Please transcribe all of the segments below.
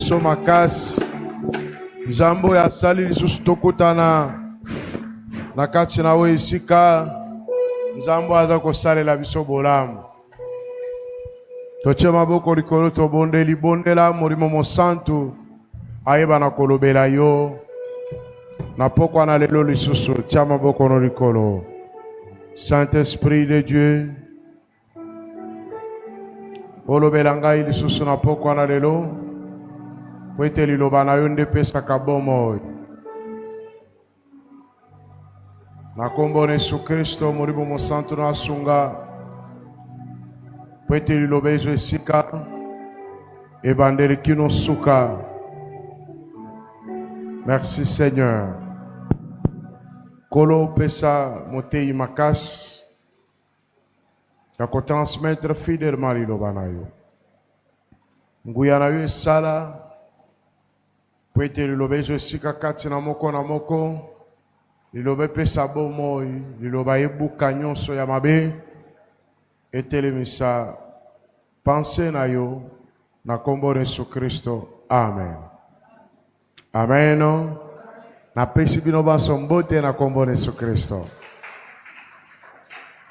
biso makasi. Nzambo ya sali lisusu tokutana na kati na we esika. Nzambo aza kosalela biso bolamu. Toche maboko likolo tobondeli bondela molimo mosantu ayeba na kolobela yo. Na pokwa na lelo lisusu tia maboko no likolo. Saint-Esprit de Dieu, olobela ngai lisusu na pokwa na lelo po ete liloba na yo nde pesaka bomoi. Na kombo na Yesu Kristo molimo mosantu na asunga po ete liloba ezo esika ebandeli kino suka. Merci Seigneur. Kolo pesa motei makasi ya kotransmettre fidèlement liloba na yo. Nguya na yo esala po ete liloba ezo esika kati na moko liloba epesa bomoi, liloba ebuka nyonso ya mabe etelemisa pense na yo na kombo na Yesu Kristo. Amen. Amen. Na pesi bino baso mbote na kombo na Yesu Kristo.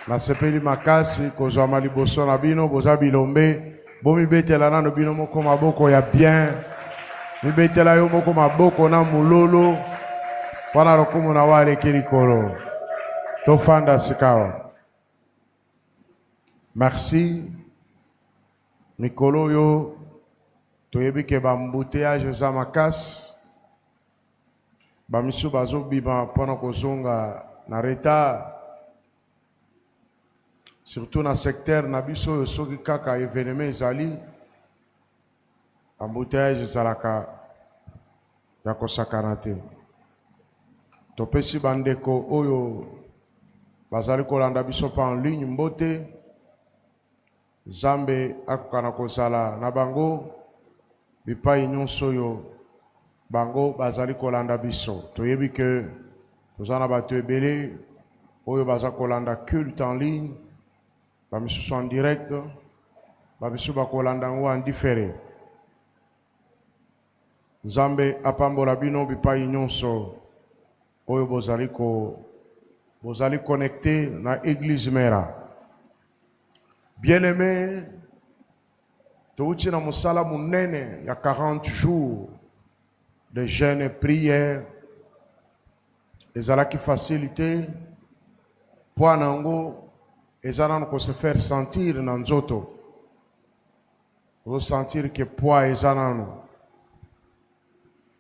Na sepeli makasi kozwa maliboso na bino boza bilombe bo mibetela nano bino moko maboko ya bien. Mibetela yo moko maboko na mulolo wana rokumu na wale kilikolo. Tofanda sikawa. Merci. Mikolo yo toyebike ba mbouteillage za makasi. Ba misu bazo bima pona kozonga na retard. Surtout na secteur na biso yo soki kaka événement ezali. Embouteillage ezalaka ya kosakana te. Topesi bandeko oyo bazali kolanda biso pa en ligne mbote. Zambe akokana kozala na bango bipai nyonso yo bango bazali kolanda biso. Toyebi ke tozana bato ebele oyo baza kolanda culte en ligne, bamisusu en direct, bamisu bakolanda ngo en différé. Zambe apambola bino bipai nyonso oyo bozali connecté na église mera. Bien-aimé, touti na musala munene ya 40 jours de jeûne et prière. Ezalaki facilité po nango ezana ko se faire sentir na nzoto. Vous sentir que poids ezana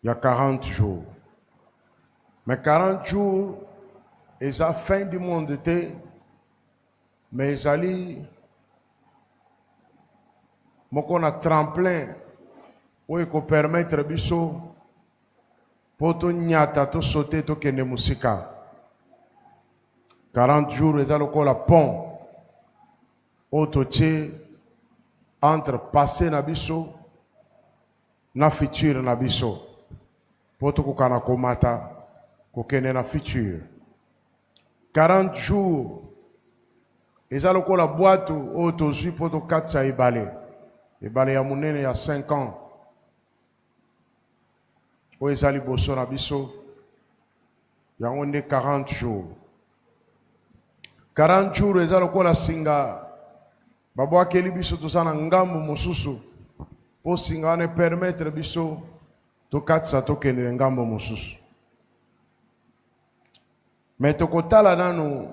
il y a 40 jours. Mais 40 jours eza fin du monde était mais ezali moko na tremplin oyo ko permettre biso poto nyata to sauter to kende musika. 40 jours eza lokola pont otoche entre passé na biso na futur na biso poto kokana komata kokende na futur. 40 jours eza lokola boîte otozwi poto katsa ebale ya munene ya 5 ans o ezali boso na biso yango nde 40 jours. 40 jours eza lokola singa babwakeli biso tozana ngambo mosusu po singa wana permettre biso tokatisa tokende ngambo mosusu. Mais tokotala nanu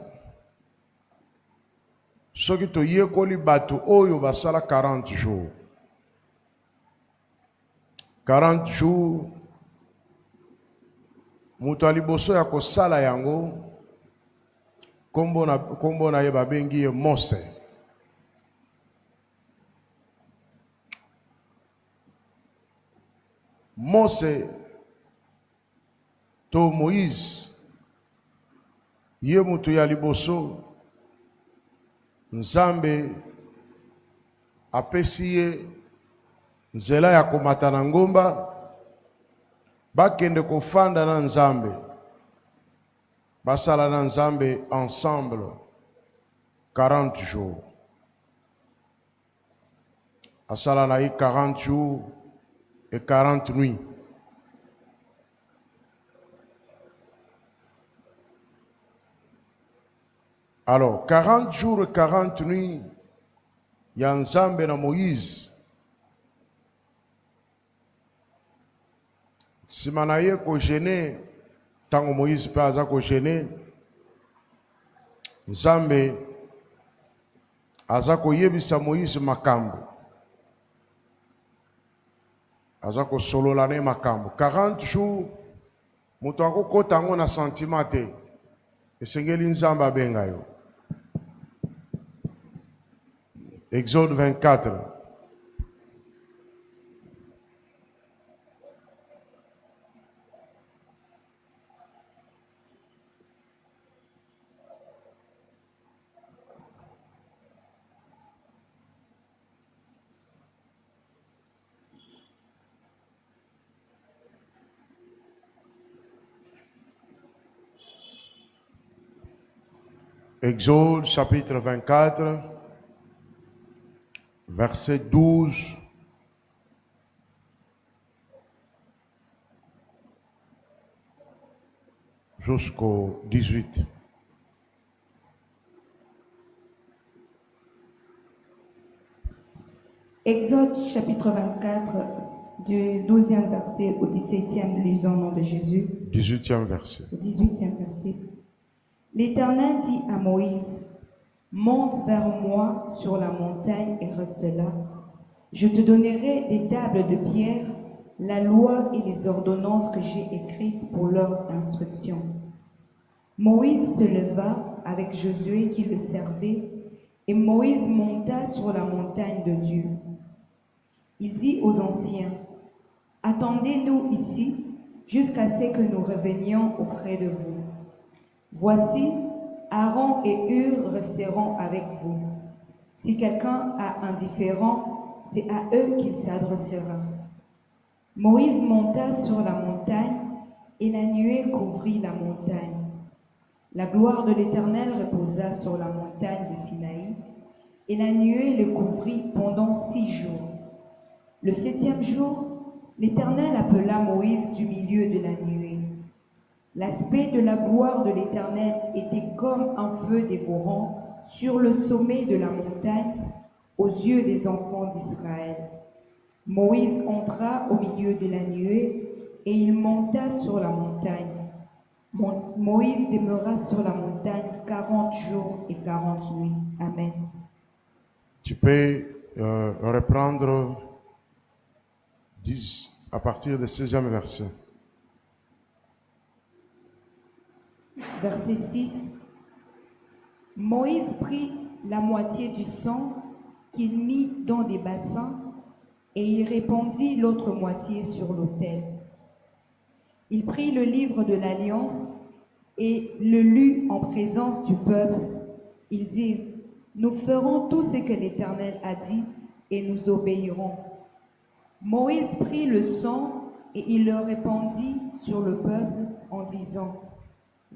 soki toyekoli bato oyo basala 40 jours. 40 jours mutu aliboso ya kosala yango kombo na ye babengi ye Mose. Mose to Moïse ye mutu ya liboso Nzambe apesi ye nzela ya komata na ngomba bakende kofanda na Nzambe basala na Nzambe ensemble 40 jours. Asala na 40 jours et 40 nuits. Alors, 40 jours et 40 nuits, il y a Nzambe na Moïse. Si manaye ko gêné, tant que Moïse peut aza ko gêné, Nzambe aza ko yebisa Moïse makambo. Aza ko sololane makambo. 40 jours, mutu akokota ngo na sentiment te. Esengeli Nzambe abenga yo. Exode 24. Exode chapitre 24, verset 12 jusqu'au 18. Exode chapitre 24, du 12e verset au 17e, lisons au nom de Jésus. 18e verset. Au 18e verset. L'Éternel dit à Moïse, monte vers moi sur la montagne et reste là. Je te donnerai des tables de pierre, la loi et les ordonnances que j'ai écrites pour leur instruction. Moïse se leva avec Josué qui le servait, et Moïse monta sur la montagne de Dieu. Il dit aux anciens, attendez-nous ici jusqu'à ce que nous revenions auprès de vous. Voici, Aaron et Hur resteront avec vous. Si quelqu'un a un différend, c'est à eux qu'il s'adressera. Moïse monta sur la montagne et la nuée couvrit la montagne. La gloire de l'Éternel reposa sur la montagne de Sinaï et la nuée le couvrit pendant 6 jours. Le 7e jour, l'Éternel appela Moïse du milieu de la nuée. L'aspect de la gloire de l'Éternel était comme un feu dévorant sur le sommet de la montagne aux yeux des enfants d'Israël. Moïse entra au milieu de la nuée et il monta sur la montagne. Moïse demeura sur la montagne 40 jours et 40 nuits. Amen. Tu peux reprendre 10 à partir du 16e verset. Verset 6. Moïse prit la moitié du sang qu'il mit dans des bassins et il répandit l'autre moitié sur l'autel. Il prit le livre de l'Alliance et le lut en présence du peuple. Ils dirent, nous ferons tout ce que l'Éternel a dit et nous obéirons. Moïse prit le sang et il le répandit sur le peuple en disant,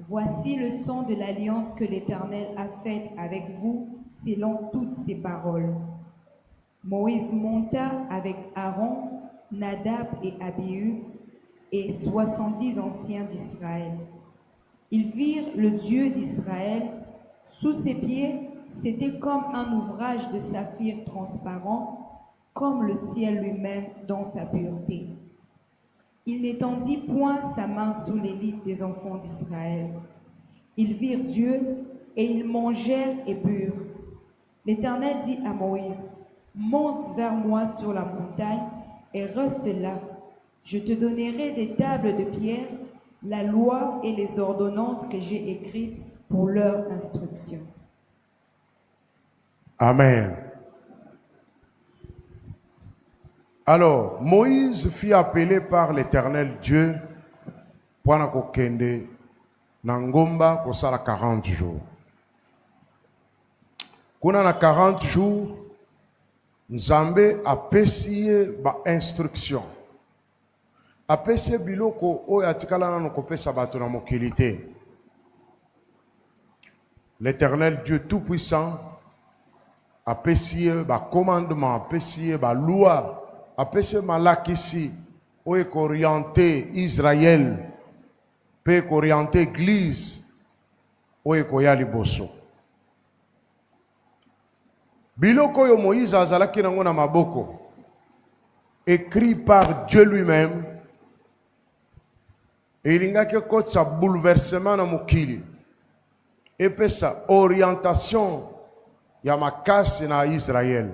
voici le sang de l'alliance que l'Éternel a faite avec vous selon toutes ses paroles. Moïse monta avec Aaron, Nadab et Abihu et 70 anciens d'Israël. Ils virent le Dieu d'Israël. Sous ses pieds, c'était comme un ouvrage de saphir transparent, comme le ciel lui-même dans sa pureté. Il n'étendit point sa main sous l'élite des enfants d'Israël. Ils virent Dieu et ils mangèrent et burent. L'Éternel dit à Moïse, monte vers moi sur la montagne et reste là. Je te donnerai des tables de pierre, la loi et les ordonnances que j'ai écrites pour leur instruction. Amen. Alors, Moïse fut appelé par l'Éternel Dieu pour kokende Nangomba kosala 40 jours. Kuna na 40 jours, Nzambe apesi ba instruction. Apesi biloko oyo atikala na kopesa bato na mokili te. L'Éternel Dieu Tout-Puissant apesi ba commandement, apesi ba loi, apesi malakisi oyo orienté Israël pe orienté église oyo koya liboso. Biloko oyo Moïse azalaki nango na maboko, écrit par Dieu lui-même, elingaki ekotisa bouleversement na mokili, epesa orientation ya makasi na Israël.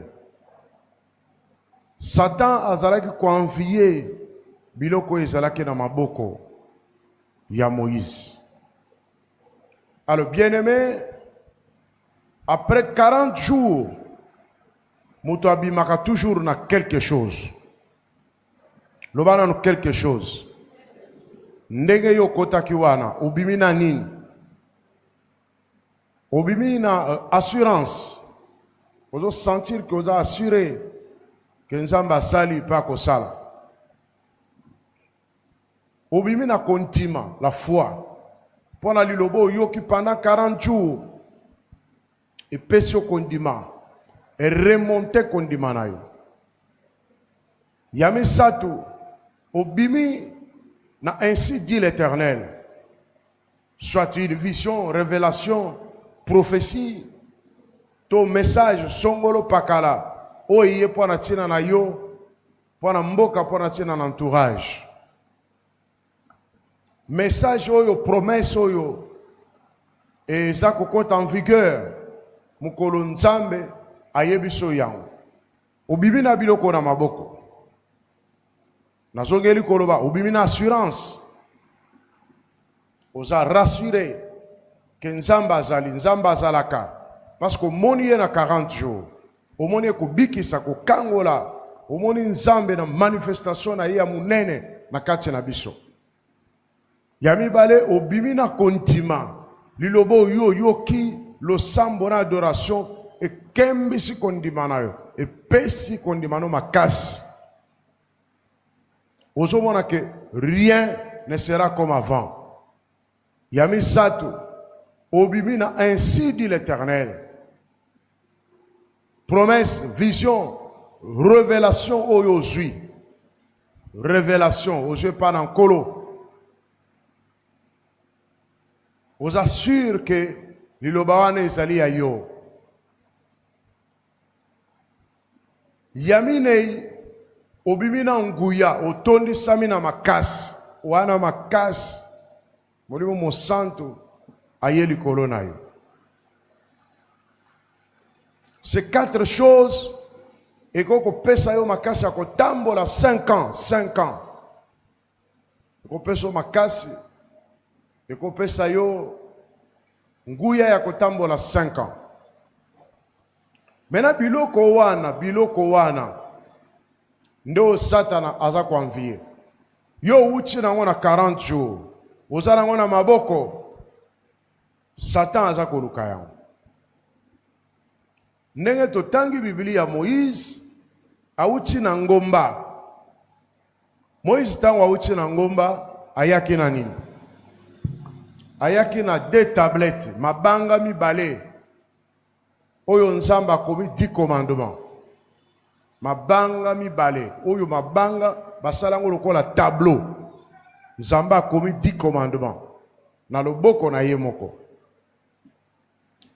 Satan azalaki koenvier biloko ezalaki na maboko ya Moïse. Alors bien-aimé, après 40 jours, mutu abimaka toujours na quelque chose. Lobana no quelque chose. Ndenge yo kotaki wana, obimi na nini? Obimi na assurance. Ozo sentir que oza assuré que Nzambe asali pa kosala. Obimi na kontima, la foi. Pona lilobo yoki pendant 40 jours. Et pesio kondima. Et remonter kondima na yo. Yami satu. Obimi na ainsi dit l'Éternel. Soit une vision, révélation, prophétie. Ton message songolo pakala. Oye pona tina na yo. Pona mboka pona tina na entourage. Message oyo, promesse oyo. Et ça kokota en vigueur. Mukolo Nzambe ayebiso yango. Obimi na biloko na maboko. Nazongeli koloba, obimi na assurance. Oza rassuré que Nzambe azali, Nzambe azalaka. Parce que moni na 40 jours. Omoni ko bikisa ko kangola. Omoni Nzambe na manifestation na ya munene na kati na biso. Yami bale obimi na kontima. Lilobo yo yoki lo sambo na adoration e kembisi kondima na yo. E pesi kondima no makasi. Ozomona que rien ne sera comme avant. Yami satu obimi na ainsi dit l'Éternel. Promesse, vision, révélation oyozui. Révélation, ozui pas dans kolo. Vous assure que lilobawane ezali ya yo. Yaminei obimina nguya otondi samina makasi wana makasi molimo mosanto ayeli kolona yo. Ces 4 choses et koko pesa yo makasi ya kotambola 5 ans. Koko pesa makasi eko pesa yo nguya ya kotambola 5 ans. Mena biloko wana ndo Satana aza kuanvie. Yo uchi na ngona 40 jours. Ozana ngona maboko. Satan aza koluka yango. Ndenge totangi Biblia Moïse auchi na ngomba. Moïse tango auchi na ngomba ayaki na nini? Ayaki na 2 tablettes, mabanga mibale. Oyo Nzambe akomi 10 commandements. Mabanga mibale. Oyo mabanga basalango lokola tableau. Nzambe akomi 10 commandements. Na loboko na ye moko.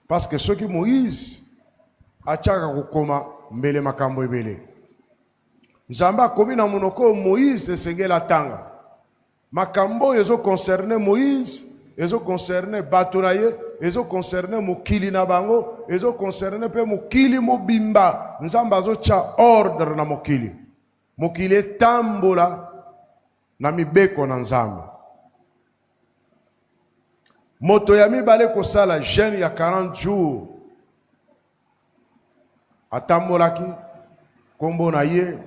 Parce que ceux qui Moïse achaka kokoma mbele makambo ebele. Nzambe akomi na monoko Moïse esengela tanga. Makambo ezo concerner Moïse. Ezo concerne bato na ye, ezo concerne mokili na bango, ezo concerne pe mokili mobimba. Nzambe azo cha ordre na mokili. Mokili tambola na mibeko na Nzambe. Moto ya mibale kosala jeûne ya 40 jours. Atambolaki kombo na ye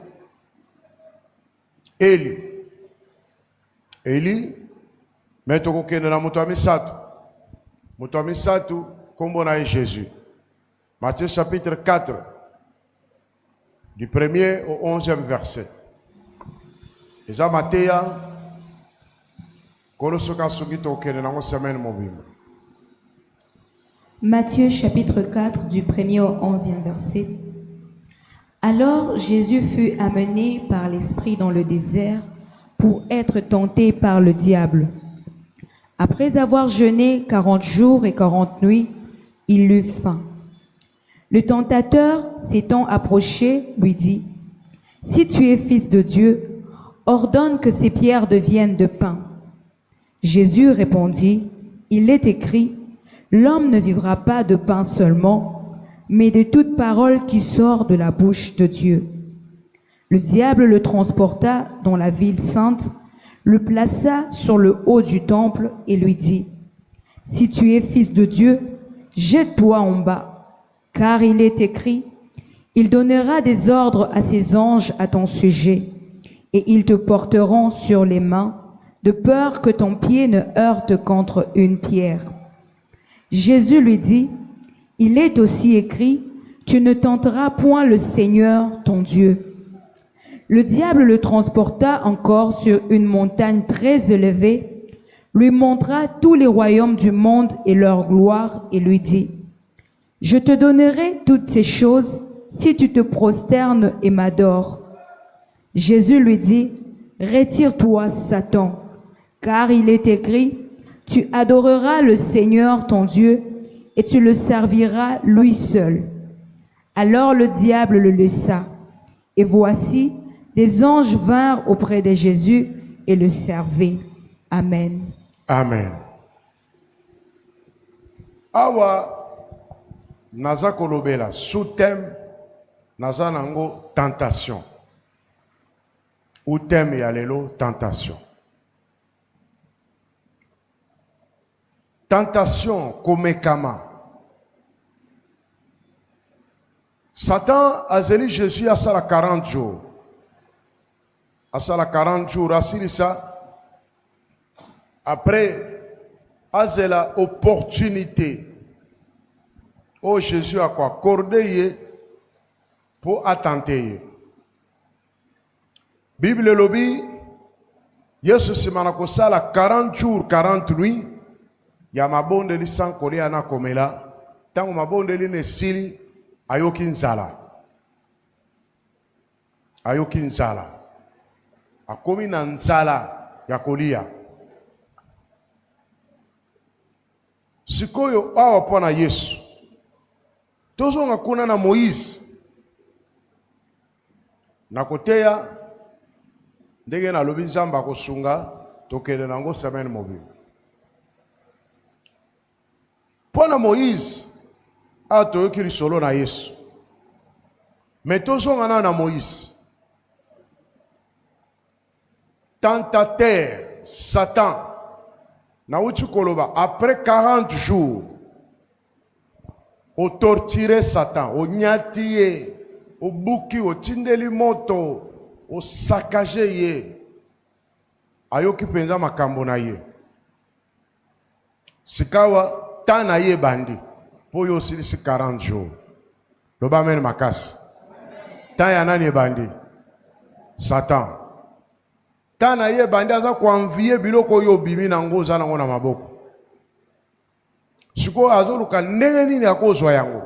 Eli mais toko kende na moto amisatu. Moto amisatu kombo na Jésus. Matthieu chapitre 4 du 1er au 11e verset. Eza Mateya kolosoka soki to kende na semaine mobimba. Matthieu chapitre 4 du 1er au 11e verset. Alors Jésus fut amené par l'Esprit dans le désert pour être tenté par le diable. Après avoir jeûné 40 jours et 40 nuits, il eut faim. Le tentateur, s'étant approché, lui dit, « Si tu es fils de Dieu, ordonne que ces pierres deviennent de pain. » Jésus répondit, « Il est écrit, l'homme ne vivra pas de pain seulement, mais de toute parole qui sort de la bouche de Dieu. » Le diable le transporta dans la ville sainte, le plaça sur le haut du temple et lui dit, « Si tu es fils de Dieu, jette-toi en bas. Car il est écrit, il donnera des ordres à ses anges à ton sujet, et ils te porteront sur les mains, de peur que ton pied ne heurte contre une pierre. » Jésus lui dit, il est aussi écrit, tu ne tenteras point le Seigneur ton Dieu. Le diable le transporta encore sur une montagne très élevée, lui montra tous les royaumes du monde et leur gloire, et lui dit, je te donnerai toutes ces choses si tu te prosternes et m'adores. Jésus lui dit, retire-toi, Satan, car il est écrit, tu adoreras le Seigneur ton Dieu et tu le serviras lui seul. Alors le diable le laissa. Et voici, des anges vinrent auprès de Jésus et le servaient. Amen. Amen. Awa naza kolobela sous-thème naza nango tentation. Ou thème ya lelo tentation. Tentation komekama. Satan azeli Jésus à ça 40 jours. À ça 40 jours, asili ça. Après, azela opportunité. Oh Jésus a quoi accordé pour attenter. Bible lobby, Yesu simanako sala 40 jours, 40 nuits. Ya mabonde li san kolia na komela. Tango mabonde li nesili ayoki nzala. Ayoki nzala. Akomi na nzala ya kolia. Sikoyo awa pona Yesu. Tozo ngakuna na Moïse. Nakoteya ndenge na lobi nzamba kosunga tokele nango semaine mobile. Pona Moïse atoyoki lisolo na Yesu. Mais tozo ngana na Moïse. Tentateur, Satan, na uchi koloba, après 40 jours, au torturer Satan, au nyatiye, au buki, au tindeli moto, au saccager ye, ayoki penza makambo na ye. Sikawa, ta na ye bandi, po yo silisi 40 jours. Loba men makasi. Ta ya nani bandi? Satan. Tana ye bandi aza kuanvie biloko yo bimi na ngoza na ngona maboko. Siko azoluka ndenge nini akozwa yango.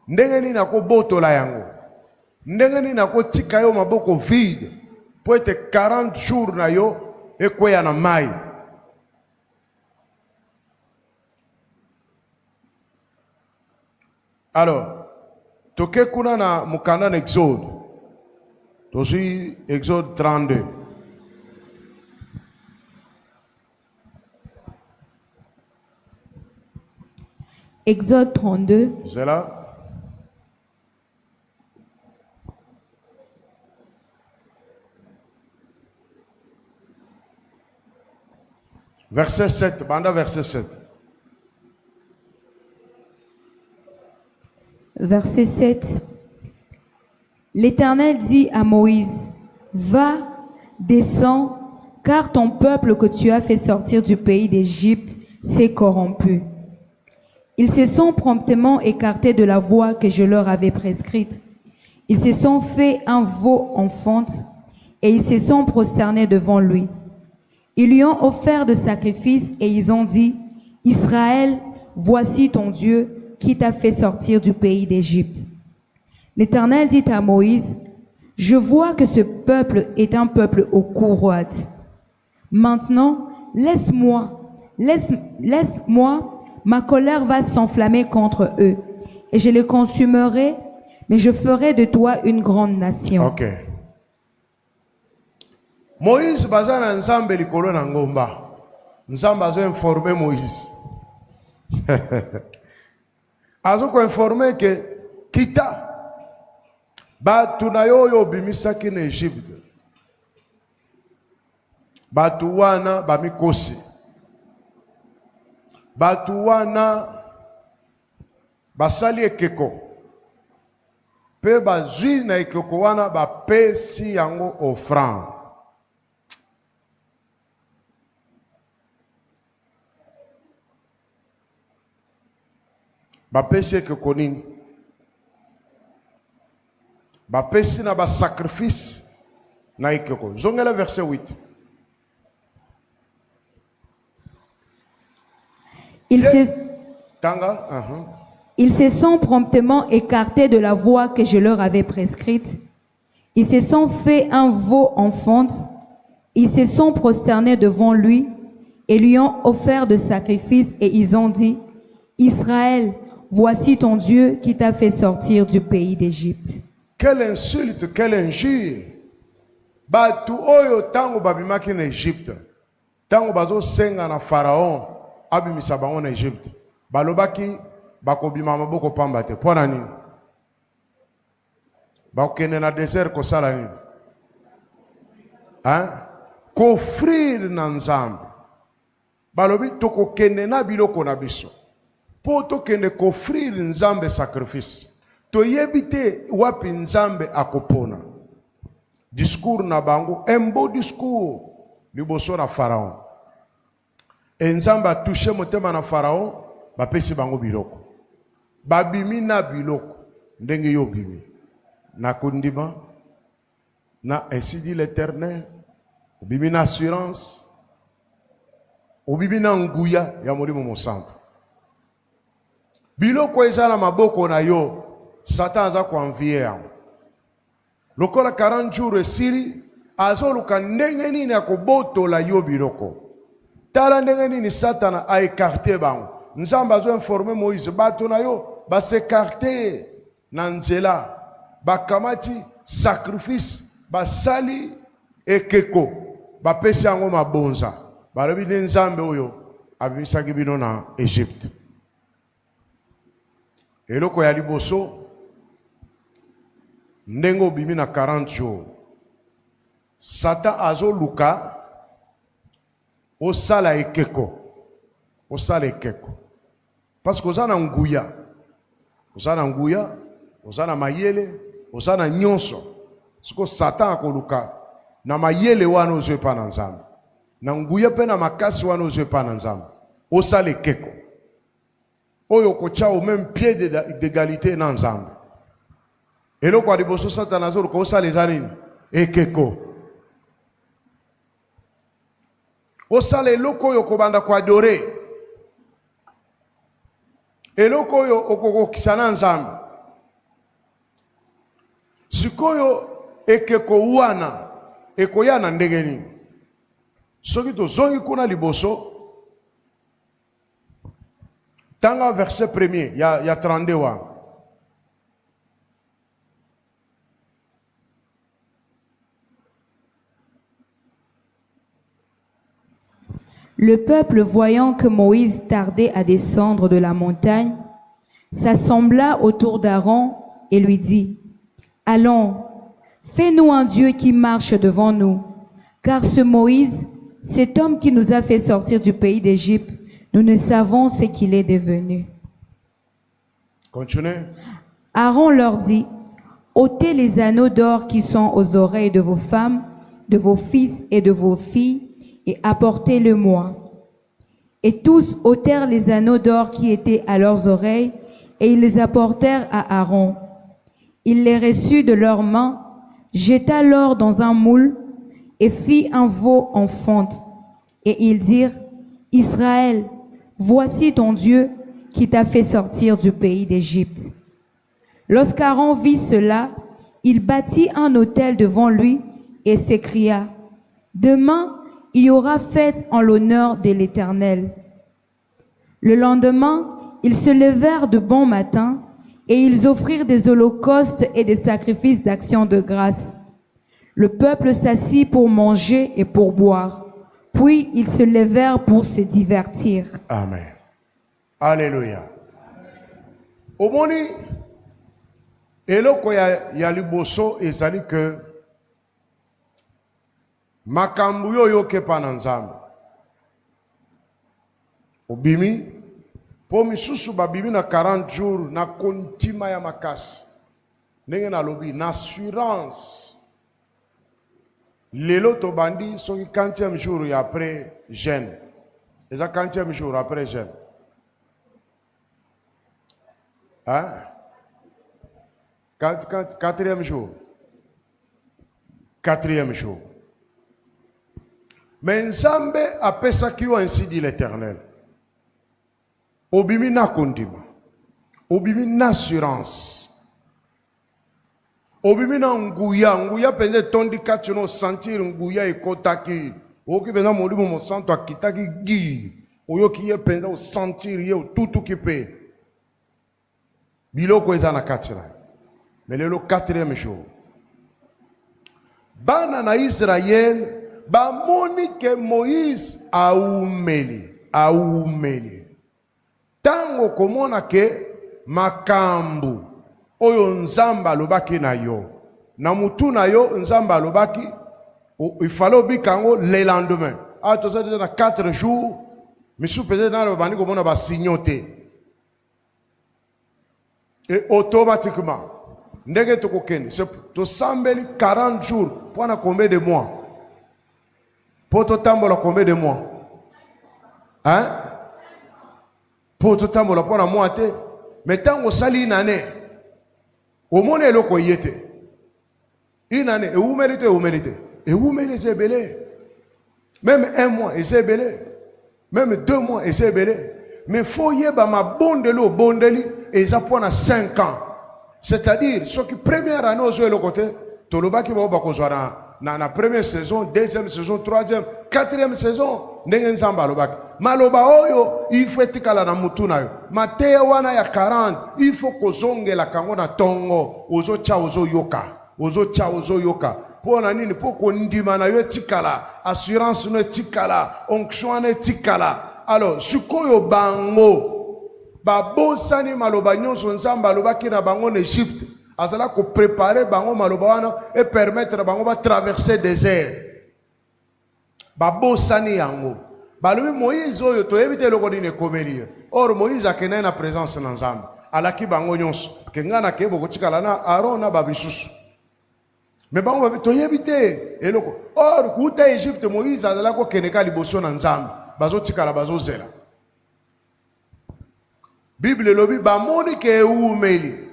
Ndenge nini akobotola yango. Ndenge nini akotika yo maboko vide. Po ete 40 jours na yo ekweya na mai. Alors, toke kuna na mukanda na Exode. Tosi Exode 32. Exode 32. C'est là. Verset 7. Banda verset 7. Verset 7. L'Éternel dit à Moïse, va, descends, car ton peuple que tu as fait sortir du pays d'Égypte s'est corrompu. Ils se sont promptement écartés de la voie que je leur avais prescrite. Ils se sont fait un veau en fonte et ils se sont prosternés devant lui. Ils lui ont offert de sacrifices et ils ont dit, Israël, voici ton Dieu qui t'a fait sortir du pays d'Égypte. L'Éternel dit à Moïse, Je vois que ce peuple est un peuple au cou roide. Maintenant, laisse-moi, ma colère va s'enflammer contre eux, et je les consumerai, mais je ferai de toi une grande nation. Ok. Moïse bazana nzambe likolo na ngomba. Nzambe azo informer Moïse. Azo ko informer que kita batu na yo bimisaki na Egypte. Batu wana bamikosi. Batu wana basali ekeko. Pe bazwi na ekeko wana bapesi yango offrande. Bapesi ekeko nini? Bapesi na ba sacrifice na ekeko. Zongela verset 8. Ils se sont promptement écartés de la voie que je leur avais prescrite. Ils se sont fait un veau en fonte. Ils se sont prosternés devant lui et lui ont offert de sacrifices et ils ont dit, Israël, voici ton Dieu qui t'a fait sortir du pays d'Égypte. Quelle insulte, quelle injure. Batu oyo tango babimaki na Égypte. Tango bazo senga na Pharaon abimisa bango na Égypte. Balobaki bakobima maboko pamba te. Pona nini? Bakokende na désert kosala nini? Hein? Kofrir na Nzambe. Balobi tokokende na biloko na biso. Po tokende kofrir Nzambe sacrifice. Toyebi te wapi Nzambe akopona. Discours na bango, un beau discours liboso na Pharaon. Et Nzambe a touché motema na Pharaon, bapesi bango biloko. Babimi na biloko, ndenge yo bimi. Na kundima, na ainsi dit l'Éternel, obimi na assurance, obimi na nguya ya molimo mosantu. Biloko ezala maboko na yo, Satan aza kuanvie yango. Lokola 40 jours esili, azoluka ndenge nini akobotola yo biloko. Tala ndenge nini Satan a écarté bango. Nzambe azo informer Moïse, bato na yo ba s'écarter na nzela, bakamati sacrifice, basali ekeko, bapesi yango mabonza. Balobi ne Nzambe oyo abimisaki bino na Égypte. Eloko ya liboso ndengo bimi na 40 jours. Satan azo luka osala ekeko. Osala ekeko. Parce que ozana nguya. Ozana nguya, ozana mayele, ozana nyonso. Siko Satan akoluka na mayele wana ozwe pa na Nzambe. Na nguya pe na makasi wana ozwe pa na Nzambe. Osala ekeko. Oyo kocha au même pied d'égalité na Nzambe. Eloko a liboso Satan azolo ko osala ezanini ekeko. Osala eloko oyo kobanda kwa adore. Eloko oyo okokokisa na Nzambe. Sikoyo ekeko wana ekoyana ndenge nini? Soki tozongi kuna liboso tanga verset premier ya 32 wa. Le peuple, voyant que Moïse tardait à descendre de la montagne, s'assembla autour d'Aaron et lui dit, « Allons, fais-nous un Dieu qui marche devant nous, car ce Moïse, cet homme qui nous a fait sortir du pays d'Égypte, nous ne savons ce qu'il est devenu. » Continuez. Aaron leur dit, « ôtez les anneaux d'or qui sont aux oreilles de vos femmes, de vos fils et de vos filles, et apportez-le-moi. » Et tous ôtèrent les anneaux d'or qui étaient à leurs oreilles, et ils les apportèrent à Aaron. Il les reçut de leurs mains, jeta l'or dans un moule, et fit un veau en fonte. Et ils dirent, « Israël, voici ton Dieu qui t'a fait sortir du pays d'Égypte. » Lorsqu'Aaron vit cela, il bâtit un autel devant lui et s'écria, « Demain, il y aura fête en l'honneur de l'Éternel. » Le lendemain, ils se levèrent de bon matin et ils offrirent des holocaustes et des sacrifices d'action de grâce. Le peuple s'assit pour manger et pour boire. Puis ils se levèrent pour se divertir. Amen. Alléluia. Au moni, eloko ya liboso ezali que makambu yo yoke pa na Nzambe. Obimi, po misusu babimi na 40 jours na kontima ya makasi. Ndenge na lobi, na assurance. Lelo to bandi soki 40e jour ya après jeûne. Eza 40e jour après jeûne. Hein? 4e jour. 4e jour. Mais Nzambe apesaki yo ainsi dit l'Éternel. Obimi na kondima. Obimi na assurance. Obimi na nguya pende tondi kati no sentir nguya ekotaki. Oki penda molimo mo santo akitaki gi. Oyoki ye penda o sentir ye o tutu kipe. Biloko eza na kati na. Mais le 4e jour. Bana na Israël bamoni ke Moïse aumeli. Tango komona ke makambu oyo Nzamba alobaki na yo. Na mutu na yo Nzamba alobaki il fallait obikango le lendemain. Ah to ça déjà na 4 jours. Misu peut-être na bandi komona ba signoter. Et automatiquement ndenge to kokeni to sambeli 40 jours pour na combien de mois? Pour to tambola combien de mois? Hein? Pour tout le monde, pour la moitié. Mais tant qu'on sali une année, au monde est le coyete. Une année, et vous méritez, vous méritez. Et vous méritez belé. Même 1 mois, et c'est belé. Même 2 mois, et c'est belé. Mais il faut y avoir ma bonde l'eau, bonde li, et ça prend 5 ans. C'est-à-dire, ce qui première année, aux le côté, tout le bas qui va dans la première saison, 2e saison, 3e, 4e saison, ndengen samba lobaki. Maloba oyo, il faut etikala na mutu na yo. Mateya wana ya 40, il faut kozongela kango na tongo, ozo cha ozo yoka. Po na nini, po kondima na yo etikala, assurance no etikala, onction no etikala. Alors, sukoyo bango, babosani maloba nyonso nzamba lobaki na bango en Égypte. Azala ko préparer bango maloba wana et permettre bango ba traverser désert. Babo sani yango. Balobi Moïse oyo to éviter loko dine komeli. Or Moïse akena na présence na Nzambe. Alaki bango nyonso. Kengana kebo kotikala na Aaron na babisusu. Mais bango to éviter eloko. Or kuta Égypte Moïse azala ko keneka liboso na Nzambe. Bazo tikala bazo zela. Bible lobi ba moni ke umeli.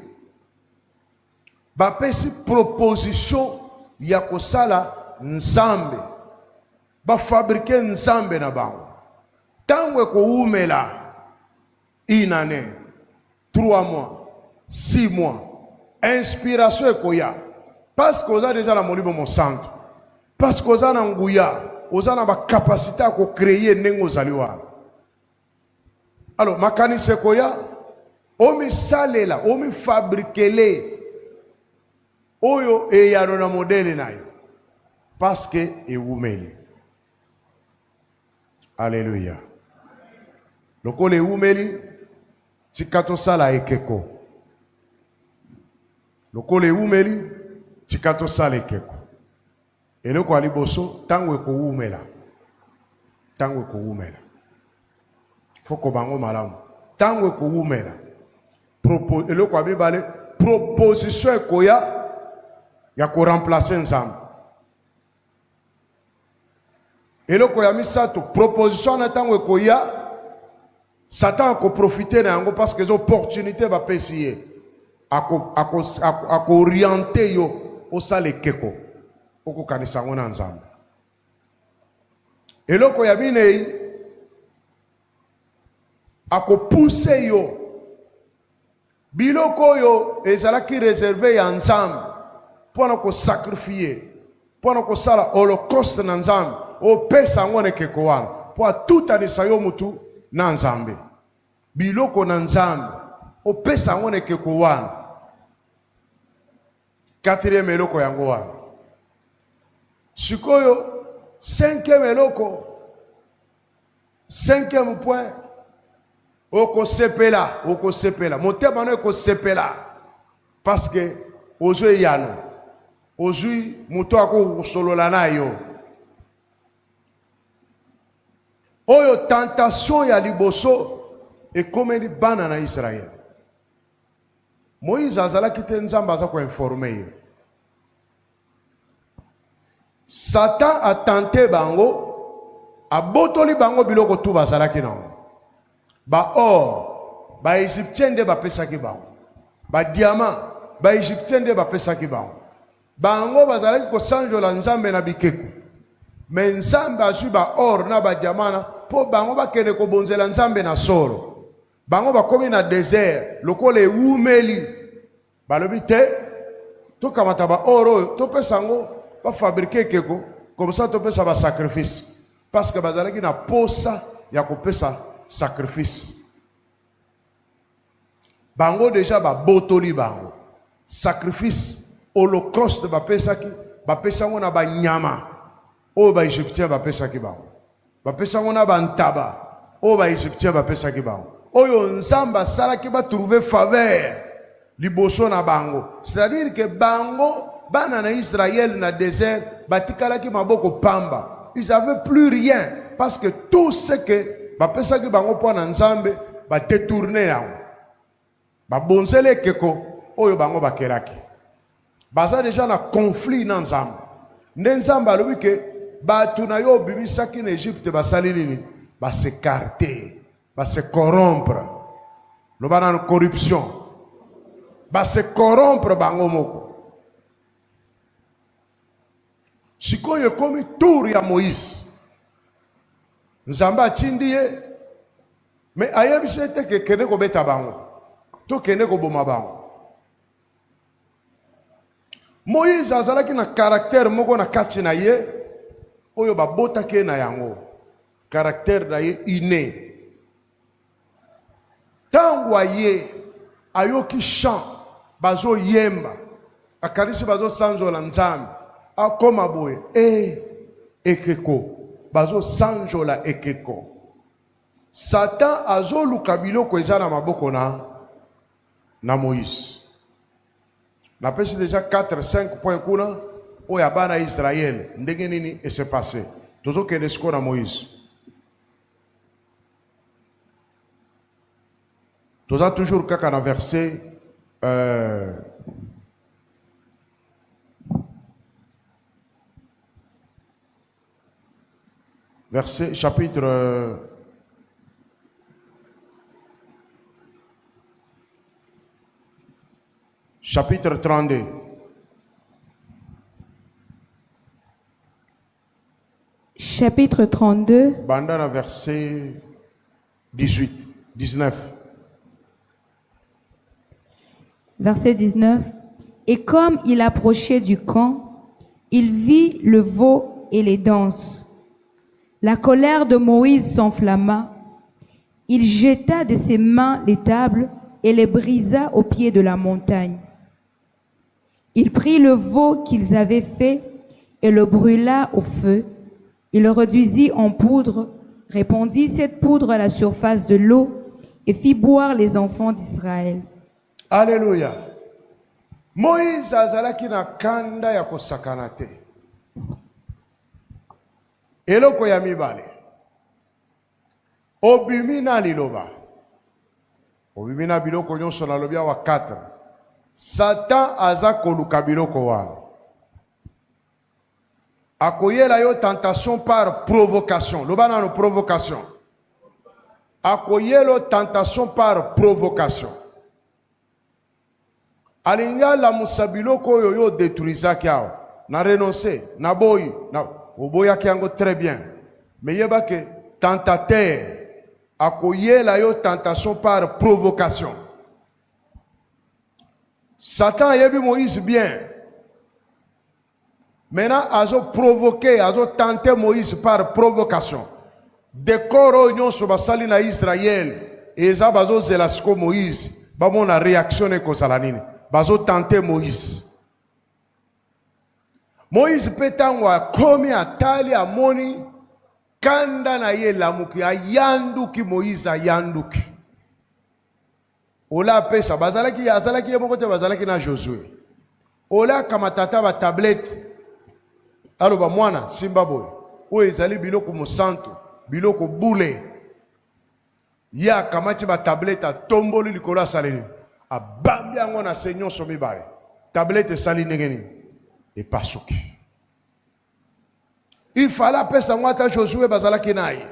Bapesi proposition ya kosala Nzambe. Ba fabriquer Nzambe na bango. Tango ko umela une année, 3 mois, 6 mois. Inspiration ekoya. Parce que oza déjà na molimo mo santo. Parce que oza na nguya, oza na ba capacité à créer ndenge ozali wa. Alors makanisi ekoya, omi salela, omi fabriquer oyo eyano na modele na yo. Parce que eumeli. Alléluia. Lokole eumeli, tikato sala ekeko. Lokole eumeli, tikato sala ekeko. Eloko aliboso, tango eko umela. Tango eko umela. Foko bango malamu. Tango eko umela. Eloko abibale, proposition ekoya, ya ko remplacer Nzambe. Eloko ya misato proposition na tango ekoya Satan ko profiter na yango parce que les opportunités va pesier ako orienter yo o sale keko oko kanisa ngona Nzambe. Eloko ya binei ako pousser yo biloko yo ezalaki réservé ya Nzambe mpona kosakrifie mpona kosala holocauste na nzambe opesa yango na ekeko wana mpo atutanisa yo mutu na nzambe biloko na nzambe opesa yango na ekeko wana. Quatrième eloko yango wana. Sikoyo cinquième eloko, cinquième point, okosepela motema no ekosepela parce que ozwi yano ozwi moto akosolola na yo. Oyo tentation ya liboso ekomeli bana na Israël. Moïse azalaki te nzambe aza koinforme ye. Satan a tenté bango, abotoli bango biloko tu bazalaki nango. Ba or, ba Égyptien nde bapesaki bango. Ba diamant, ba Égyptien nde bapesaki bango. Bango bazalaki kosanjola nzambe na bikeko. Mais nzambe azwi ba or na ba diamant na po bango bakende kobonzela nzambe na solo. Bango bakomi na désert, lokola ewumeli. Balobi te, to kamata ba or to pesa ngo ba fabriquer keko, comme ça to pesa ba sacrifice. Parce que bazalaki na posa ya kopesa sacrifice. Bango déjà ba botoli bango. Sacrifice, holocauste ba pesa ngo na ba nyama. O ba Égyptien ba pesa ki bango. Ba pesa ngo na ba ntaba. O ba Égyptien ba pesa ki bango. Oyo nzamba salaki ba trouver faveur liboso na bango. C'est-à-dire que bango bana na Israël na désert batikalaki maboko pamba. Ils avaient plus rien parce que tout ce que ba pesaki bango po na nzambe ba détourner yango. Ba bonzele keko oyo bango bakelaki. Baza déjà na conflit na nzambe. Nde nzambe alobi ke batu na yo bimisaki na Égypte basali nini? Ba s'écarter. Va se corrompre. Le banane corruption. Va se corrompre bango moko. Sikoyo komi tour ya Moïse. Nzamba tindie. Mais ayebise te ke kene ko beta bango. To kene ko boma bango. Moïse azalaki na caractère moko na kati na ye. Oyo babota ke na yango. Caractère na ye inné. Tango aye ayoki chant bazo yemba akalisi bazo sanjola nzambe akoma boye ekeko bazo sanjola ekeko. Satan azo luka biloko eza na maboko na Moïse. Na pesi déjà 4-5 points kuna oya bana Israël ndenge nini et s'est passé. Tozo kende siko na Moïse. Nous avons toujours qu'un verset verset chapitre chapitre 32. Chapitre 32. Bandana verset 18, 19. Verset 19. Et comme il approchait du camp, il vit le veau et les danses. La colère de Moïse s'enflamma. Il jeta de ses mains les tables et les brisa au pied de la montagne. Il prit le veau qu'ils avaient fait et le brûla au feu. Il le réduisit en poudre, répandit cette poudre à la surface de l'eau et fit boire les enfants d'Israël. Alléluia. Moïse azalaki na kanda ya kosakana te. Eloko ya mibale. Obimi na liloba. Obimi na biloko nyonso na lobia wa 4. Satan aza koluka biloko wana. Akoyela yo tentation par provocation. Loba na no provocation. Akoyelo tentation par provocation. Alinga la musabiloko yo yo détruisaki awo. Na renoncer, na boyi, na oboya kiango très bien. Mais yeba ke tentateur akoyela yo tentation par provocation. Satan yebi Moïse bien. Maintenant, azo provoqué, azo tenté Moïse par provocation. Décor union sur basali na Israël. Et ça bazo zelasko Moïse. Bamon a réactionné ko salanine. Bazo tenté Moïse. Moïse petangwa komi atali amoni kanda na ye lamuki ayanduki Moïse ayanduki. Ola pesa bazalaki azalaki yemokote bazalaki na Josué. Ola kamatata ba tablette. Alo ba mwana simba boy. O ezali biloko mosanto, biloko boule. Ya kamati ba tablette tomboli likola salini. Abambi yango na senyo somi bare. Tablette sali ngeni. Et pas souki. Il fallait pesa mwata Josué bazalaki naye.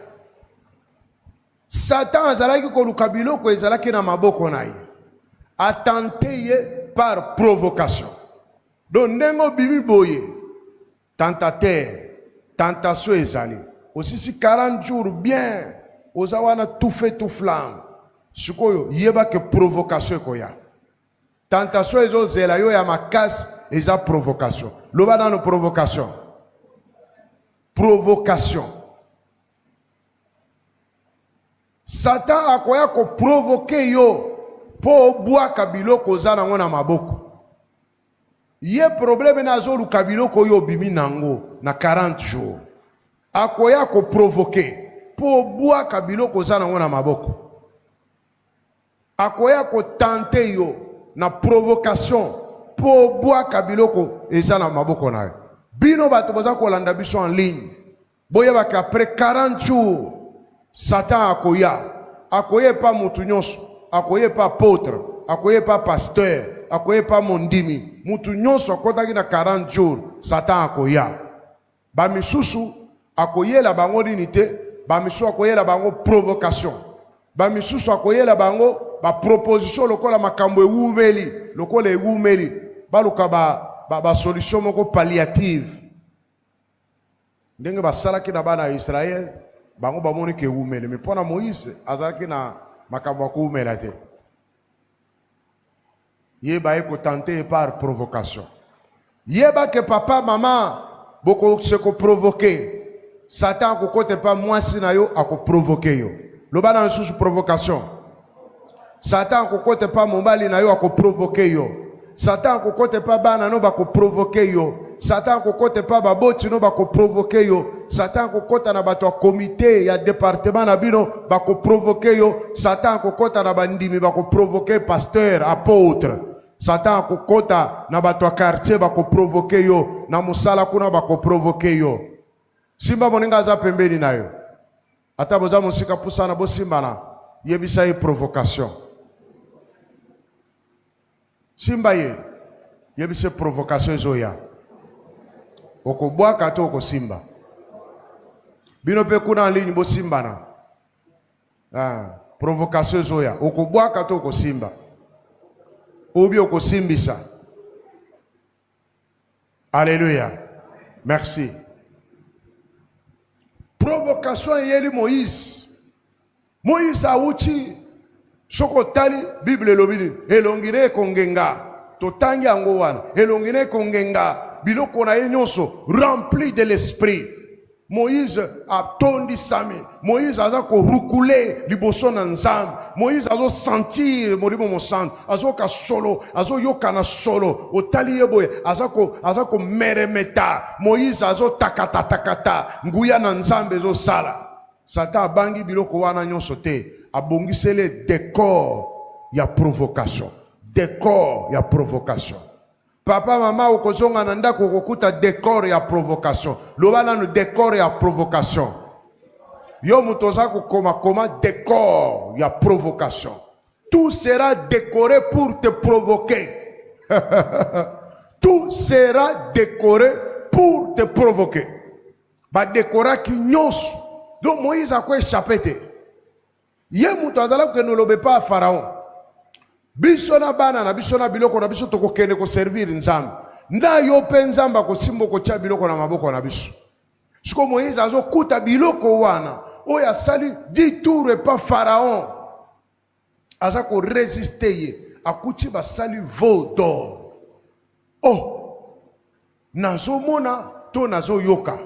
Satan azalaki ko lukabilo ko ezalaki na maboko naye. A tenté par provocation. Donc nengo bimi boye. Tentateur, tentation ezali. Aussi si 40 jours bien, ozawana tout fait tout flamme. Sukoyo yeba que provocation koya. Tentation ezo zela yo ya makasi eza provocation. Loba dans nos provocation. Provocation. Satan akoya ko provoquer yo po bwaka biloko zana ngona maboko. Ye problème na zo lukabiloko yo bimi nango na 40 jours. Akoya ko provoquer po bwaka biloko zana ngona maboko. Akoya ko tenter yo na provocation po bwaka biloko ezana maboko na yo. Bino bato boza ko landa biso en ligne. Boya ba après 40 jours Satan akoye pas mutu nyonso, akoye pas apôtre, akoye pas pasteur, akoye pas mondimi. Mutu nyonso akotaki na 40 jours Satan akoya. Ba misusu akoye la bango dinité, ba misusu akoye la bango provocation. Ba misusu akoye la bango ba proposition lokola makambo ewumeli, lokola ewumeli. Ba luka ba solution moko palliative. Ndenge basalaki na bana Israël, bango bamoni ke ewumeli. Mais pona Moïse azalaki na makambo ko umela te. Yeba eko tenter par provocation. Yeba que papa, maman, beaucoup se ko provoquer. Satan ko kote pas mwasi na yo ako provoquer yo. Loba na sous provocation. Satan ko kote pas mobali na yo ako provoquer yo. Satan ko kote pas bana no ba ko provoquer yo. Satan ko kote pas baboti no ba ko provoquer yo. Satan ko kota na bato comité ya département na bino ba ko provoquer yo. Satan ko kota na bandimi ba ko provoquer pasteur, apôtre. Satan ko kota na bato quartier ba ko provoquer yo, na musala kuna ba ko provoquer yo. Simba moninga za pembeni na yo. Ata boza musika pusana bo simba na yebisa ye provocation. Simba ye yebisa provocation zoya. Oko bwaka to oko simba. Bino pe kuna en ligne bo simba na. Provocation zoya. Oko bwaka to oko simba. Obi oko simbisa. Alléluia. Merci. Provocation yeli Moïse. Moïse a uchi soko tali Bible lobini elongine kongenga totangi yango wana elongine kongenga biloko na ye nyonso rempli de l'esprit. Moïse a tondi sami. Moïse a ko rukule liboso na nzambe. Moïse a sentir molimo mosantu. Azo ka solo, azo yoka na solo. Otali yeboye azo ko meremeta. Moïse azo takata nguya na nzambe zo sala. Satan bangi biloko wana nyonso te. Abongisele décor ya provocation. Décor ya provocation. Papa, maman, okozonga nanda kokuta décor ya provocation. Lobana no décor ya provocation. Yo mutoza koma décor ya provocation. Tout sera décoré pour te provoquer. Tout sera décoré pour te provoquer. Ba décora ki nyos. Donc Moïse a quoi échappé te. Ye mutazala que ne lobe pas à Pharaon. Bisona bana na bisona biloko na biso toko kene ko servir nzambe. Nda yo pe nzamba ko simbo ko cha biloko na maboko na biso. Siko Moïse azo kuta biloko wana. Oya sali dit tour pas Pharaon. Aza ko résister ye. Akuti ba sali veau d'or. Oh. nazo mona to nazo yoka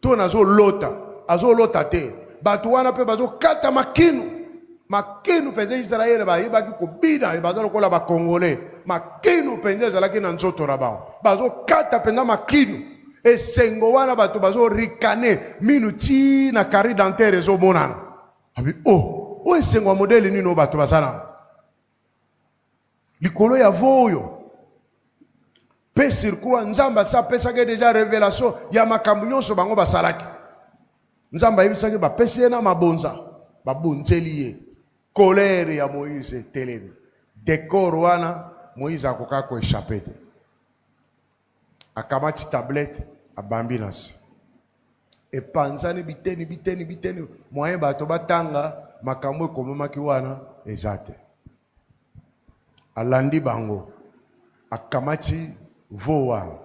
to nazo lota azo lota te bato wana pe bazo kata makinu penze Israeli ba yeba ki kobina bazalo kola ba congolais makinu penze zalaki na nzoto na bao bazo kata penza makinu esengo wana bato bazo rikane minuti na kari dentaire zo monana abi o esengo modele nino bato basana likolo ya voyo pe sirkuwa nzamba sa pesa ke deja révélation ya makambo nyonso bango basalaki nzamba yebisaki bapesi ye na mabonza babonzeli ye colère ya Moïse telemi décor wana Moïse akoka ko échapper te akamati tablette abambi nasi epanzani biteni moyen bato batanga makambo ekomemaki wana eza te alandi bango akamati voa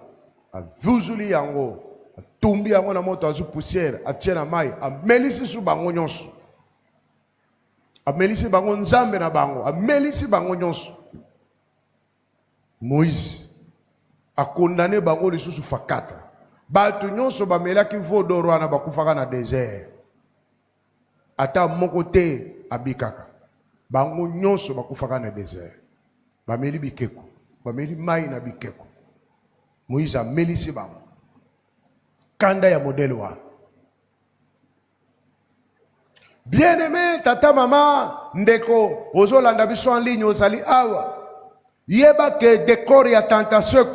avuzuli yango atumbi yango na moto azu poussière atie na mai amelisi su bango nyonso amelisi bango nzambe na bango amelisi bango nyonso Moïse a condamné bango lisusu fakata bato nyonso bamelaki veau d'or wana bakufaka na désert ata moko te abikaka bango nyonso bakufaka na désert bameli bikeko bameli mai na bikeko Moïse amelisi bango kanda ya modèle wana bien-aimé tata mama ndeko ozolanda biso en ligne ozali awa yeba ke décor ya tentation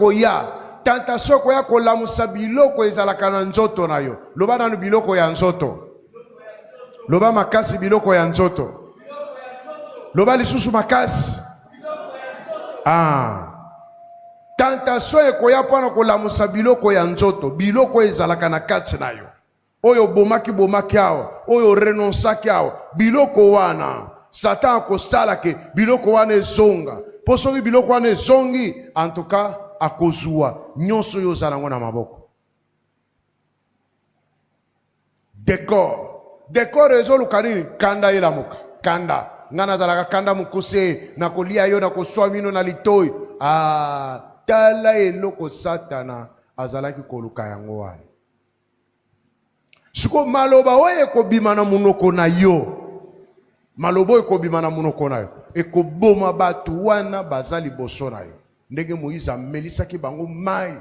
koya kolamusa biloko ezalaka na nzoto na yo loba nanu biloko ya nzoto loba makasi biloko ya nzoto loba lisusu makasi tentation ekoya mpona kolamusa biloko ya nzoto biloko ezalaka na kati na yo oyo bomaki awa oyo renonsaki awa biloko wana Satan akosalake biloko wana ezonga po soki biloko wana ezongi en tout cas akozwa nyonso yo ozala ngo na maboko décor ezoluka nini kanda elamuka kanda nga nazalaka kanda mokuse nakolia yo nakoswa mino na litoi tala eloko Satana azalaki koluka yango wana siko maloba oyo ekobima na munoko na yo maloba oyo ekobima na munoko na yo ekoboma bato wana baza liboso na yo ndenge Moïse amelisaki bango mai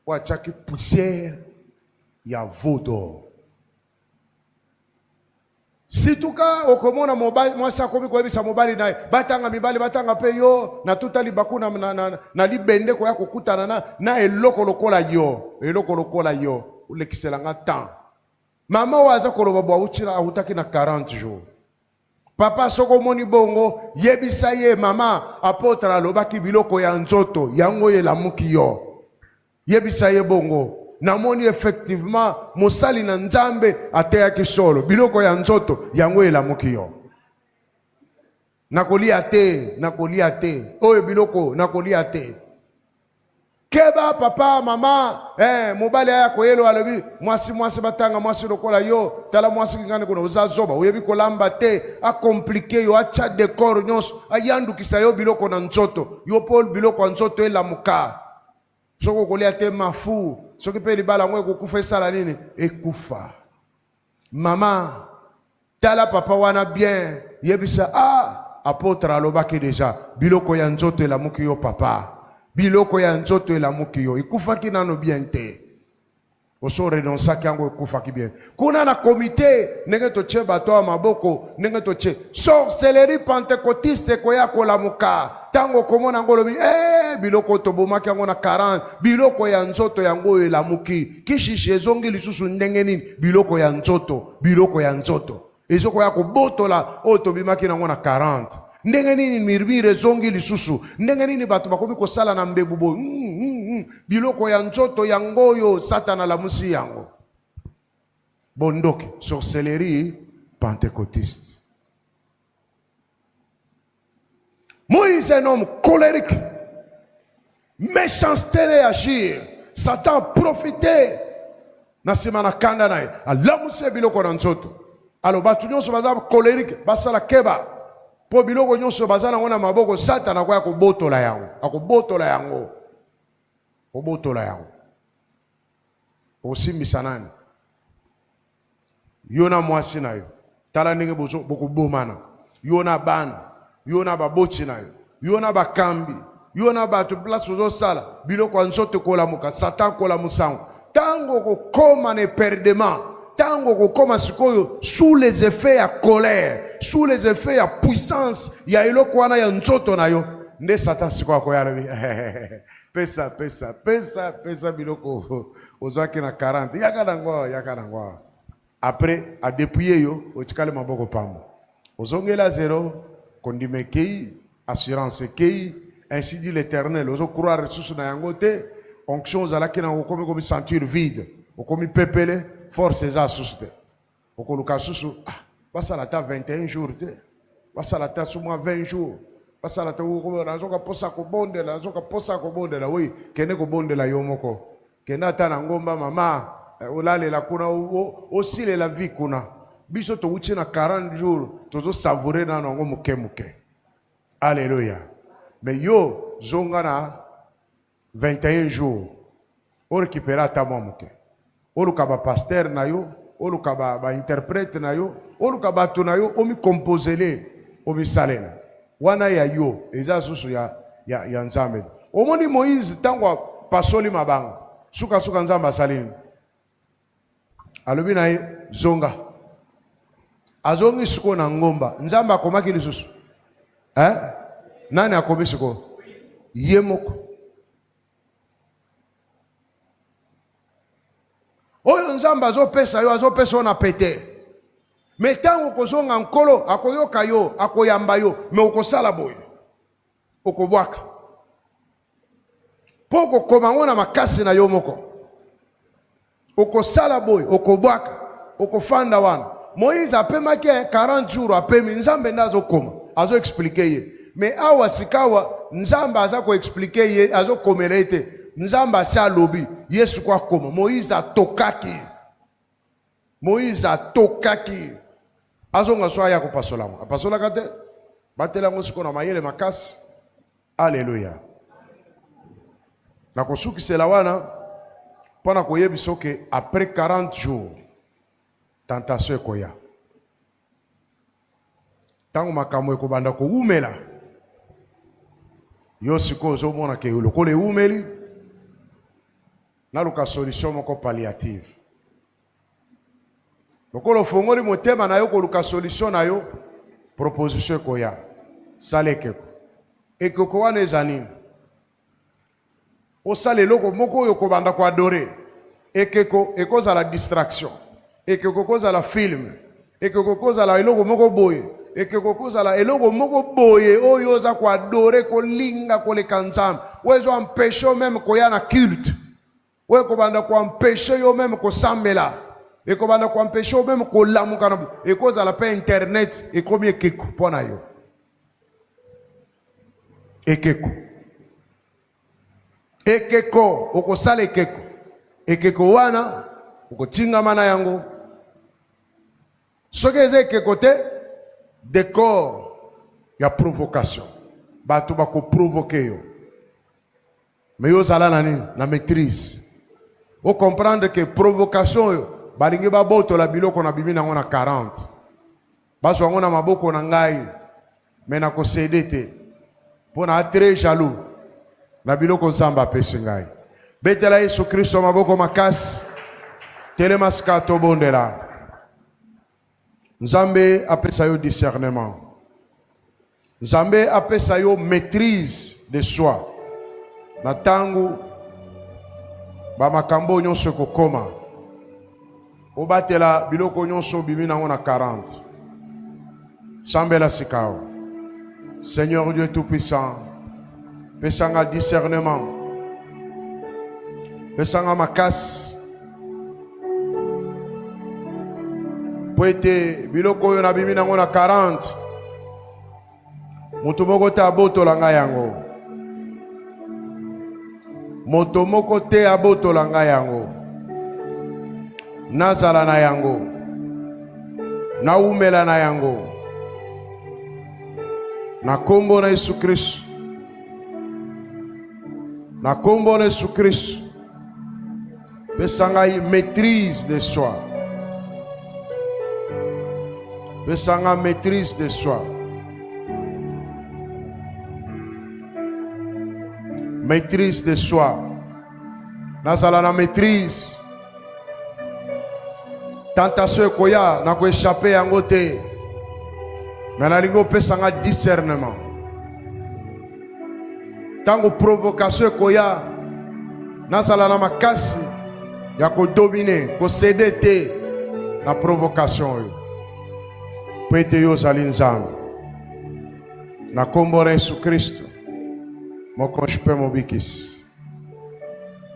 wachaki poussière ya veau d'or situka okomona mobali mwasi akomi koyebisa mobali naye batanga mibali batanga pe yo na tuta libaku na libende koya kokutana na eloko lokola yo ulekiselanga temps mama waza koloba bwa uchila ahutaki na 40 jours papa soko moni bongo yebisa ye mama apotra lobaki biloko ya nzoto yango elamuki yo yebisa ye bongo namoni effectivement mosali na nzambe ateyaki solo biloko ya nzoto yango elamuki yo nakolia te oyo biloko nakolia te keba papa mama mobali aya koyelo alobi mwasi batanga mwasi lokola yo tala mwasi ngane kuna uzazoba oyebi kolamba te a compliqué yo acha décor nyonso ayandukisa yo biloko na nzoto yo pol biloko ya nzoto elamuka soko kolia te mafu soki pe libala ngo ekokufa esala nini ekufa mama tala papa wana bien yebisa apotre alobaki deja biloko ya nzoto elamuki yo papa biloko ya nzoto elamuki yo ekufaki nano bien te oso renonsaki yango ekufaki bien kuna na komite ndenge totie bato ya maboko ndenge totie sorcellerie pentecôtiste koya kolamuka tango komona yango lobi biloko tobomaki yango na 40 biloko ya nzoto yango elamuki kishishi ezongi lisusu ndenge nini biloko ya nzoto ezokoya kobotola oyo tobimaki nango na 40 ndenge nini mirmire ezongi lisusu ndenge nini bato bakomi kosala na mbebu bo biloko ya nzoto yango oyo Satana lamusi yango bondoki sorcellerie pentecôtiste. Moïse est un homme colérique, méchanceté réagir, Satan a profité na simana kanda nae alamusi biloko na nzoto alo batu nyonso baza colérique basala keba po biloko nyonso bazana ngona maboko Satana kwa akobotola yango obotola yango osimbisa nani yo na mwasi na yo tala ndenge bokobomana yo na bana yo na baboti na yo na bakambi yo na bato place ozosala biloko ya nzoto ekolamuka satan kolamusango tango kokoma na eperdement tango kokoma sikoyo sous les effets ya colère sous les effets ya puissance ya eloko wana ya nzoto na yo nde satan sikoyo akoyalabi pesa biloko ozwaki na 40 yaka nango après a dépouiller yo otikale maboko pamba ozongela zéro kondime kei assurance kei ainsi dit l'Éternel ozo croire ressources na yango te onction ozalaki na okomi komi sentir vide okomi pepele force eza susu te okoluka susu basala ta 21 jours te basala ta sumwa 20 jours basala ta nazoka posa kobondela oui kende kobondela yo moko kende ata na ngomba mama olalela kuna osilela vie kuna biso touti na 40 jours tozo savourer na nango muke alléluia mais yo zonga na 21 jours o récupérer ta muke oluka ba pasteur na yo oluka ba interprète na yo oluka bato na yo omi composele omi salela wana ya yo eza susu ya nzambe omoni Moïse tango pasoli mabanga suka nzambe asalini alobi na ye zonga azongi siko na ngomba nzambe akomaki lisusu nani akomi siko ye moko oyo nzambe azopesa yo na pete me tango kozonga nkolo akoyoka yo akoyamba yo me okosala boye okobwaka po okokoma ngo na makasi na yo moko okosala boye okobwaka okofanda wana Moïse apemaki 40 jours apemi nzambe nda azokoma azo expliquer ye mais awa sikawa nzambe aza ko expliquer ye azo komela ete nzambe asa lobi Yesu kwa koma Moïse atokaki azonga so aya kopasola ngo apasola kate batela ngo siko na mayele makasi alléluia na kosukisela wana pona koyebisa ke après 40 jours tentation ekoya tango makambo ekobanda koumela yo siko ozomona ke lokola eumeli naluka solution moko palliative lokola ofongoli motema na yo koluka solution na yo proposition ekoya sala ekeko wana eza nini osala eloko moko oyo kobanda koadore ekeko ekozala distraction ekeko kozala film ekeko kozala eloko moko boye ekeko kozala eloko moko boye oyo oza koadore kolinga koleka nzambe wezo empêche même koya na culte we kobanda koempêche yo même kosambela ekobanda koempêche yo même kolamuka na ekozala pe internet ekomi ekeko mpona yo ekeko okosala ekeko wana okotingama na yango soki eza ekeko te décor ya provocation bato bakoprovoke yo mais yo ozala na nini na maîtrise o comprendre que provocation oyo balingi babotola biloko na bimi nango na 40 bazwa yango na maboko na ngai me nakosede te mpo na très jaloux na biloko nzambe apesi ngai betela Yesu Kristo maboko makasi telema sika tobondela nzambe apesa yo discernement nzambe apesa yo maîtrise de soi na tango bamakambo nyonso ekokoma obatela biloko nyonso bimi nango na 40 sambela sikao Seigneur Dieu Tout-Puissant pesanga discernement pesanga makasi po ete biloko oyo na bimi nango na 40 moto moko te abotola ngai yango moto moko te abotola ngai yango nazala na yango naumela na yango na kombo na Yesu Kristo Na kombo na Yesu Kristo. Pesa ngai maîtrise de soi. Pesa ngai maîtrise de soi. Maîtrise de soi. Nazala na maîtrise. Tentation koya na ko échapper yango te. Mais na lingo pesa nga discernement. Tango provocation koya nazala na makasi ya ko dominer, ko céder te na provocation yo. Pete yo zali nzambe. Na kombo na Yesu Kristo. Moko shpe mobikisi.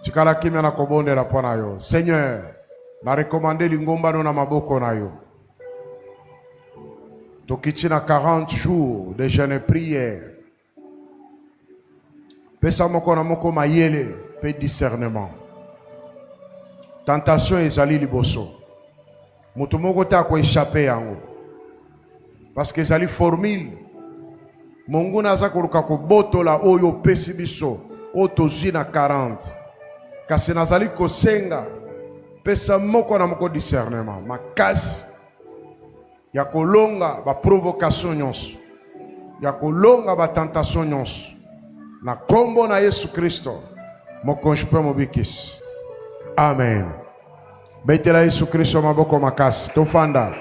Tikala kimya na kobondela pona yo. Seigneur, na recommandé lingomba no na maboko na yo. Tokiti na 40 jours de jeûne et prière. Pesa moko na moko mayele pe discernement. Tentation ezali liboso. Mutu moko ta ko échapper yango. Parce que ezali formule. Mungu naza koluka ko botola oyo pesi biso o tozwi na 40. Kasi nazali ko senga pesa moko na moko discernement. Makasi ya kolonga ba provocation nyonso. Ya kolonga ba tentation nyonso. Na kombo na Yesu Kristo. Moko shpe mobikis. Amen. Betela Yesu Kristo maboko makasi. Tofanda.